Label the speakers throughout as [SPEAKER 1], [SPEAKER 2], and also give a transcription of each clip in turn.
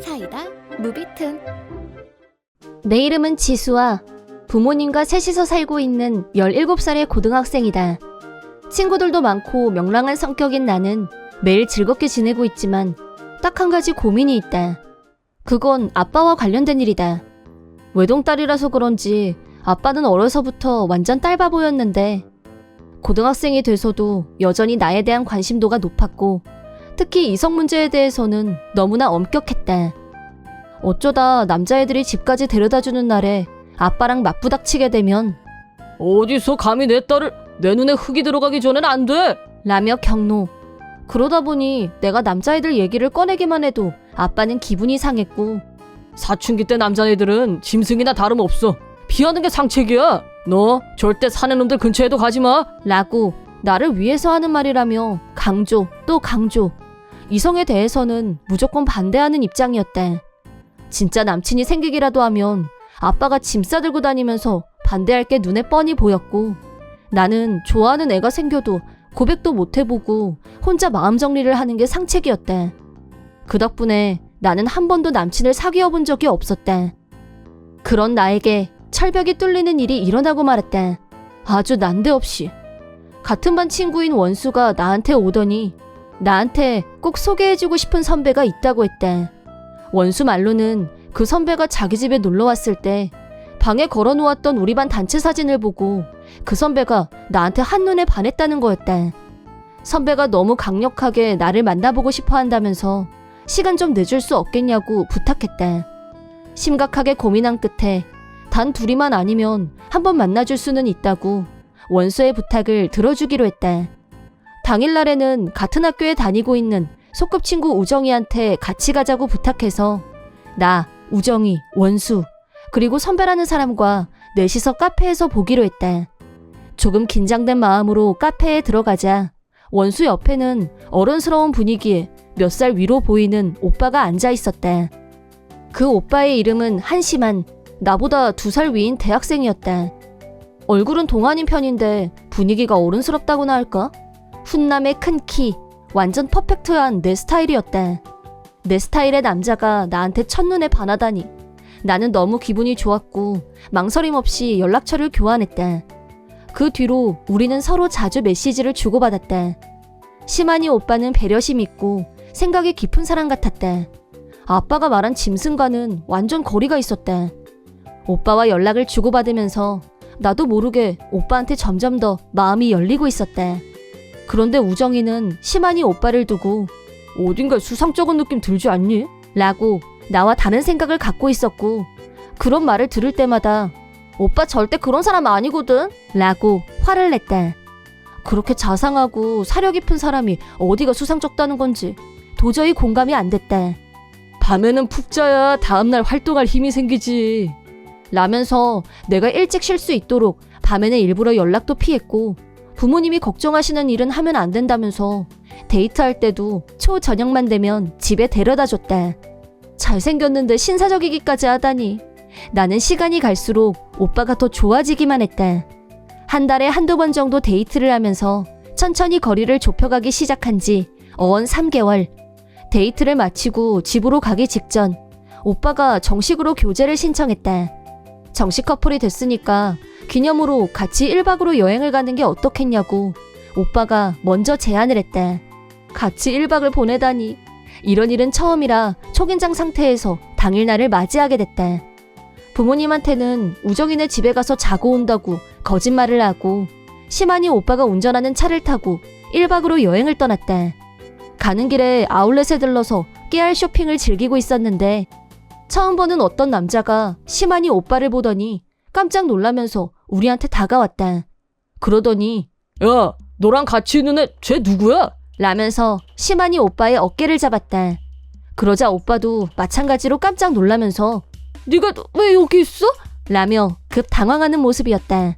[SPEAKER 1] 사이다 무비튼.
[SPEAKER 2] 내 이름은 지수아. 부모님과 셋이서 살고 있는 17살의 고등학생이다. 친구들도 많고 명랑한 성격인 나는 매일 즐겁게 지내고 있지만 딱 한 가지 고민이 있다. 그건 아빠와 관련된 일이다. 외동딸이라서 그런지 아빠는 어려서부터 완전 딸바보였는데 고등학생이 돼서도 여전히 나에 대한 관심도가 높았고 특히 이성 문제에 대해서는 너무나 엄격했다. 어쩌다 남자애들이 집까지 데려다주는 날에 아빠랑 맞부닥치게 되면
[SPEAKER 3] 어디서 감히 내 딸을 내 눈에 흙이 들어가기 전엔 안 돼!
[SPEAKER 2] 라며 경로. 그러다 보니 내가 남자애들 얘기를 꺼내기만 해도 아빠는 기분이 상했고
[SPEAKER 3] 사춘기 때 남자애들은 짐승이나 다름없어. 피하는 게 상책이야. 너 절대 사내 놈들 근처에도 가지 마.
[SPEAKER 2] 라고 나를 위해서 하는 말이라며 강조 또 강조. 이성에 대해서는 무조건 반대하는 입장이었다. 진짜 남친이 생기기라도 하면 아빠가 짐 싸들고 다니면서 반대할 게 눈에 뻔히 보였고 나는 좋아하는 애가 생겨도 고백도 못 해보고 혼자 마음 정리를 하는 게 상책이었다. 그 덕분에 나는 한 번도 남친을 사귀어 본 적이 없었다. 그런 나에게 철벽이 뚫리는 일이 일어나고 말았다. 아주 난데없이. 같은 반 친구인 원수가 나한테 오더니 나한테 꼭 소개해주고 싶은 선배가 있다고 했다. 원수 말로는 그 선배가 자기 집에 놀러 왔을 때 방에 걸어놓았던 우리 반 단체 사진을 보고 그 선배가 나한테 한눈에 반했다는 거였다. 선배가 너무 강력하게 나를 만나보고 싶어 한다면서 시간 좀 내줄 수 없겠냐고 부탁했다. 심각하게 고민한 끝에 단 둘이만 아니면 한번 만나줄 수는 있다고 원수의 부탁을 들어주기로 했다. 당일날에는 같은 학교에 다니고 있는 소꿉친구 우정이한테 같이 가자고 부탁해서 나, 우정이, 원수, 그리고 선배라는 사람과 넷이서 카페에서 보기로 했다. 조금 긴장된 마음으로 카페에 들어가자 원수 옆에는 어른스러운 분위기에 몇 살 위로 보이는 오빠가 앉아 있었다. 그 오빠의 이름은 한심한 나보다 2살 위인 대학생이었다. 얼굴은 동안인 편인데 분위기가 어른스럽다고나 할까? 훈남의 큰 키, 완전 퍼펙트한 내 스타일이었다. 내 스타일의 남자가 나한테 첫눈에 반하다니 나는 너무 기분이 좋았고 망설임 없이 연락처를 교환했다. 그 뒤로 우리는 서로 자주 메시지를 주고받았다. 시만이 오빠는 배려심 있고 생각이 깊은 사람 같았다. 아빠가 말한 짐승과는 완전 거리가 있었다. 오빠와 연락을 주고받으면서 나도 모르게 오빠한테 점점 더 마음이 열리고 있었다. 그런데 우정이는 시만이 오빠를 두고
[SPEAKER 3] 어딘가 수상쩍은 느낌 들지 않니?
[SPEAKER 2] 라고 나와 다른 생각을 갖고 있었고 그런 말을 들을 때마다 오빠 절대 그런 사람 아니거든? 라고 화를 냈다. 그렇게 자상하고 사려 깊은 사람이 어디가 수상쩍다는 건지 도저히 공감이 안 됐다.
[SPEAKER 3] 밤에는 푹 자야 다음날 활동할 힘이 생기지.
[SPEAKER 2] 라면서 내가 일찍 쉴 수 있도록 밤에는 일부러 연락도 피했고 부모님이 걱정하시는 일은 하면 안 된다면서 데이트할 때도 초저녁만 되면 집에 데려다 줬다. 잘생겼는데 신사적이기까지 하다니 나는 시간이 갈수록 오빠가 더 좋아지기만 했다. 한 달에 한두 번 정도 데이트를 하면서 천천히 거리를 좁혀가기 시작한 지 어언 3개월. 데이트를 마치고 집으로 가기 직전 오빠가 정식으로 교제를 신청했다. 정식 커플이 됐으니까 기념으로 같이 1박으로 여행을 가는 게 어떻겠냐고 오빠가 먼저 제안을 했다. 같이 1박을 보내다니 이런 일은 처음이라 초긴장 상태에서 당일날을 맞이하게 됐다. 부모님한테는 우정이네 집에 가서 자고 온다고 거짓말을 하고 시만이 오빠가 운전하는 차를 타고 1박으로 여행을 떠났다. 가는 길에 아울렛에 들러서 깨알 쇼핑을 즐기고 있었는데 처음 보는 어떤 남자가 시만이 오빠를 보더니 깜짝 놀라면서 우리한테 다가왔다. 그러더니
[SPEAKER 3] 야, 너랑 같이 있는 애 쟤 누구야?
[SPEAKER 2] 라면서 시만이 오빠의 어깨를 잡았다. 그러자 오빠도 마찬가지로 깜짝 놀라면서
[SPEAKER 3] 네가 왜 여기 있어?
[SPEAKER 2] 라며 급 당황하는 모습이었다.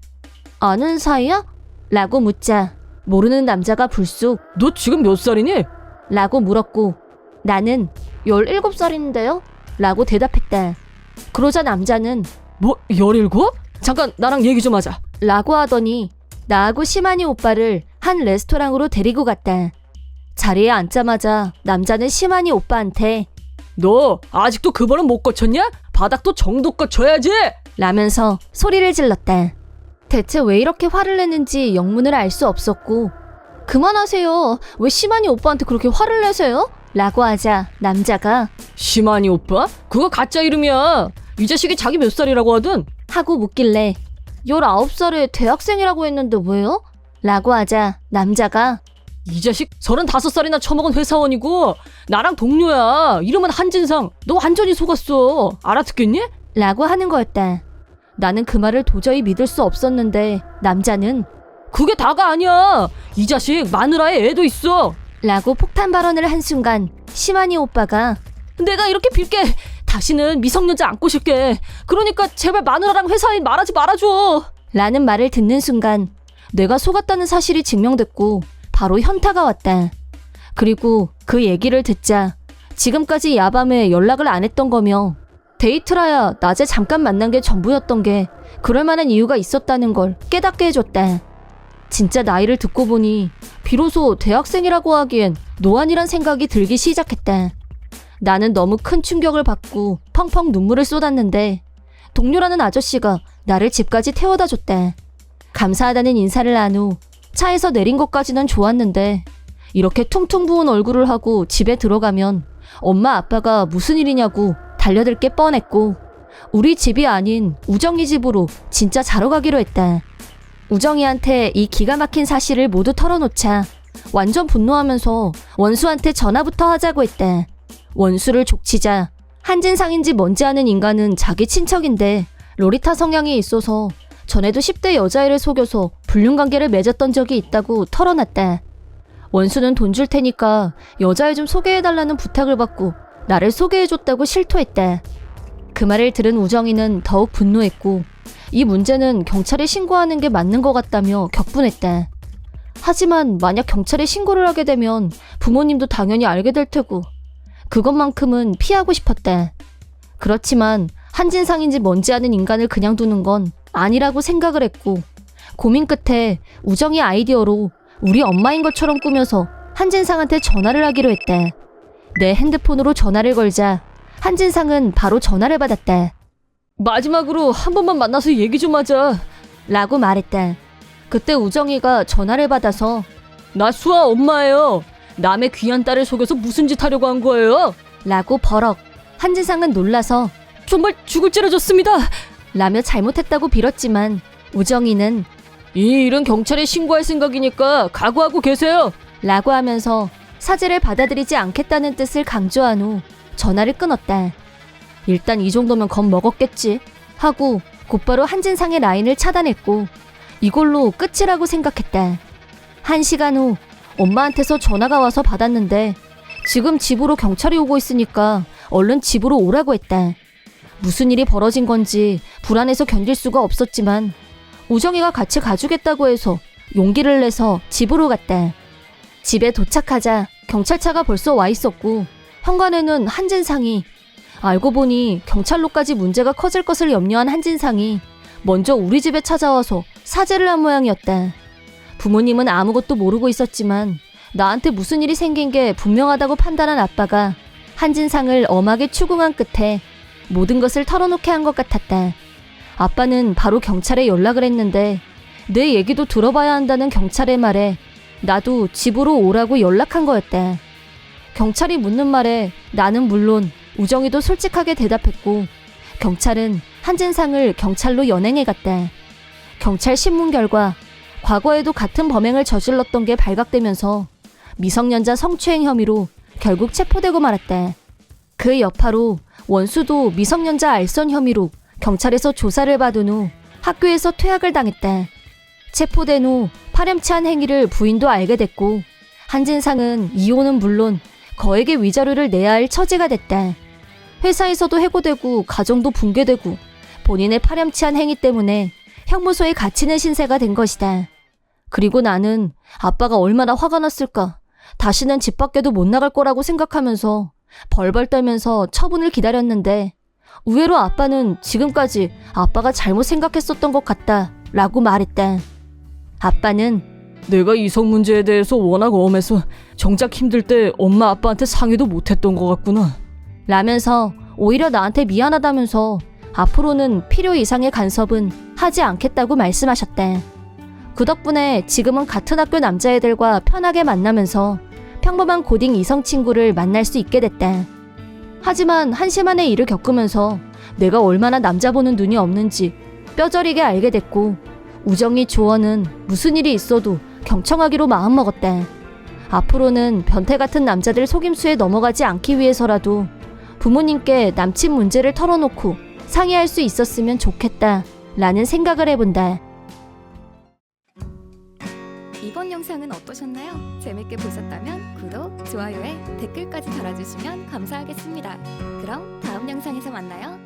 [SPEAKER 2] 아는 사이야? 라고 묻자 모르는 남자가 불쑥
[SPEAKER 3] 너 지금 몇 살이니?
[SPEAKER 2] 라고 물었고 나는 17살인데요? 라고 대답했다. 그러자 남자는
[SPEAKER 3] 뭐 17? 잠깐 나랑 얘기 좀 하자.
[SPEAKER 2] 라고 하더니 나하고 시만이 오빠를 한 레스토랑으로 데리고 갔다. 자리에 앉자마자 남자는 시만이 오빠한테
[SPEAKER 3] 너 아직도 그 번은 못 고쳤냐? 바닥도 정도껏 쳐야지.
[SPEAKER 2] 라면서 소리를 질렀다. 대체 왜 이렇게 화를 내는지 영문을 알 수 없었고 그만하세요. 왜 시만이 오빠한테 그렇게 화를 내세요? 라고 하자 남자가
[SPEAKER 3] 시만이 오빠? 그거 가짜 이름이야. 이 자식이 자기 몇 살이라고 하든.
[SPEAKER 2] 하고 묻길래 19살에 대학생이라고 했는데 왜요? 라고 하자 남자가
[SPEAKER 3] 이 자식 35살이나 처먹은 회사원이고 나랑 동료야. 이름은 한진상. 너 완전히 속았어. 알아듣겠니?
[SPEAKER 2] 라고 하는 거였다. 나는 그 말을 도저히 믿을 수 없었는데 남자는
[SPEAKER 3] 그게 다가 아니야. 이 자식 마누라에 애도 있어.
[SPEAKER 2] 라고 폭탄 발언을 한 순간 시만이 오빠가
[SPEAKER 3] 내가 이렇게 빌게. 다시는 미성년자 안 꼬실게. 그러니까 제발 마누라랑 회사인 말하지 말아줘.
[SPEAKER 2] 라는 말을 듣는 순간 내가 속았다는 사실이 증명됐고 바로 현타가 왔다. 그리고 그 얘기를 듣자 지금까지 야밤에 연락을 안 했던 거며 데이트라야 낮에 잠깐 만난 게 전부였던 게 그럴 만한 이유가 있었다는 걸 깨닫게 해줬다. 진짜 나이를 듣고 보니 비로소 대학생이라고 하기엔 노안이란 생각이 들기 시작했다. 나는 너무 큰 충격을 받고 펑펑 눈물을 쏟았는데 동료라는 아저씨가 나를 집까지 태워다 줬다. 감사하다는 인사를 한 후 차에서 내린 것까지는 좋았는데 이렇게 퉁퉁 부은 얼굴을 하고 집에 들어가면 엄마 아빠가 무슨 일이냐고 달려들 게 뻔했고 우리 집이 아닌 우정이 집으로 진짜 자러 가기로 했다. 우정이한테 이 기가 막힌 사실을 모두 털어놓자 완전 분노하면서 원수한테 전화부터 하자고 했다. 원수를 족치자 한진상인지 뭔지 아는 인간은 자기 친척인데 로리타 성향이 있어서 전에도 10대 여자애를 속여서 불륜관계를 맺었던 적이 있다고 털어놨다. 원수는 돈 줄 테니까 여자애 좀 소개해달라는 부탁을 받고 나를 소개해줬다고 실토했다. 그 말을 들은 우정이는 더욱 분노했고 이 문제는 경찰에 신고하는 게 맞는 것 같다며 격분했다. 하지만 만약 경찰에 신고를 하게 되면 부모님도 당연히 알게 될 테고 그것만큼은 피하고 싶었다. 그렇지만 한진상인지 뭔지 아는 인간을 그냥 두는 건 아니라고 생각을 했고 고민 끝에 우정이 아이디어로 우리 엄마인 것처럼 꾸며서 한진상한테 전화를 하기로 했다. 내 핸드폰으로 전화를 걸자 한진상은 바로 전화를 받았다.
[SPEAKER 3] 마지막으로 한 번만 만나서 얘기 좀 하자.
[SPEAKER 2] 라고 말했다. 그때 우정이가 전화를 받아서
[SPEAKER 3] 나 수아 엄마예요. 남의 귀한 딸을 속여서 무슨 짓 하려고 한 거예요?
[SPEAKER 2] 라고 버럭. 한진상은 놀라서
[SPEAKER 3] 정말 죽을 찌르졌습니다.
[SPEAKER 2] 라며 잘못했다고 빌었지만 우정이는
[SPEAKER 3] 이 일은 경찰에 신고할 생각이니까 각오하고 계세요.
[SPEAKER 2] 라고 하면서 사죄를 받아들이지 않겠다는 뜻을 강조한 후 전화를 끊었다. 일단 이 정도면 겁먹었겠지 하고 곧바로 한진상의 라인을 차단했고 이걸로 끝이라고 생각했다. 1시간 후 엄마한테서 전화가 와서 받았는데 지금 집으로 경찰이 오고 있으니까 얼른 집으로 오라고 했다. 무슨 일이 벌어진 건지 불안해서 견딜 수가 없었지만 우정이가 같이 가주겠다고 해서 용기를 내서 집으로 갔다. 집에 도착하자 경찰차가 벌써 와 있었고 현관에는 한진상이 알고 보니 경찰로까지 문제가 커질 것을 염려한 한진상이 먼저 우리 집에 찾아와서 사죄를 한 모양이었다. 부모님은 아무것도 모르고 있었지만 나한테 무슨 일이 생긴 게 분명하다고 판단한 아빠가 한진상을 엄하게 추궁한 끝에 모든 것을 털어놓게 한 것 같았다. 아빠는 바로 경찰에 연락을 했는데 내 얘기도 들어봐야 한다는 경찰의 말에 나도 집으로 오라고 연락한 거였다. 경찰이 묻는 말에 나는 물론 우정이도 솔직하게 대답했고 경찰은 한진상을 경찰로 연행해 갔다. 경찰 신문 결과 과거에도 같은 범행을 저질렀던 게 발각되면서 미성년자 성추행 혐의로 결국 체포되고 말았다. 그 여파로 원수도 미성년자 알선 혐의로 경찰에서 조사를 받은 후 학교에서 퇴학을 당했다. 체포된 후 파렴치한 행위를 부인도 알게 됐고 한진상은 이혼은 물론 거액의 위자료를 내야 할 처지가 됐다. 회사에서도 해고되고 가정도 붕괴되고 본인의 파렴치한 행위 때문에 형무소에 갇히는 신세가 된 것이다. 그리고 나는 아빠가 얼마나 화가 났을까. 다시는 집 밖에도 못 나갈 거라고 생각하면서 벌벌 떨면서 처분을 기다렸는데 의외로 아빠는 지금까지 아빠가 잘못 생각했었던 것 같다 라고 말했다. 아빠는
[SPEAKER 3] 내가 이성 문제에 대해서 워낙 엄해서 정작 힘들 때 엄마 아빠한테 상의도 못했던 것 같구나.
[SPEAKER 2] 라면서 오히려 나한테 미안하다면서 앞으로는 필요 이상의 간섭은 하지 않겠다고 말씀하셨대. 그 덕분에 지금은 같은 학교 남자애들과 편하게 만나면서 평범한 고딩 이성 친구를 만날 수 있게 됐대. 하지만 한심한의 일을 겪으면서 내가 얼마나 남자 보는 눈이 없는지 뼈저리게 알게 됐고, 우정이 조언은 무슨 일이 있어도 경청하기로 마음먹었대. 앞으로는 변태 같은 남자들 속임수에 넘어가지 않기 위해서라도 부모님께 남친 문제를 털어놓고 상의할 수 있었으면 좋겠다 라는 생각을 해본다.
[SPEAKER 1] 이번 영상은 어떠셨나요? 재밌게 보셨다면 구독, 좋아요에 댓글까지 달아주시면 감사하겠습니다. 그럼 다음 영상에서 만나요.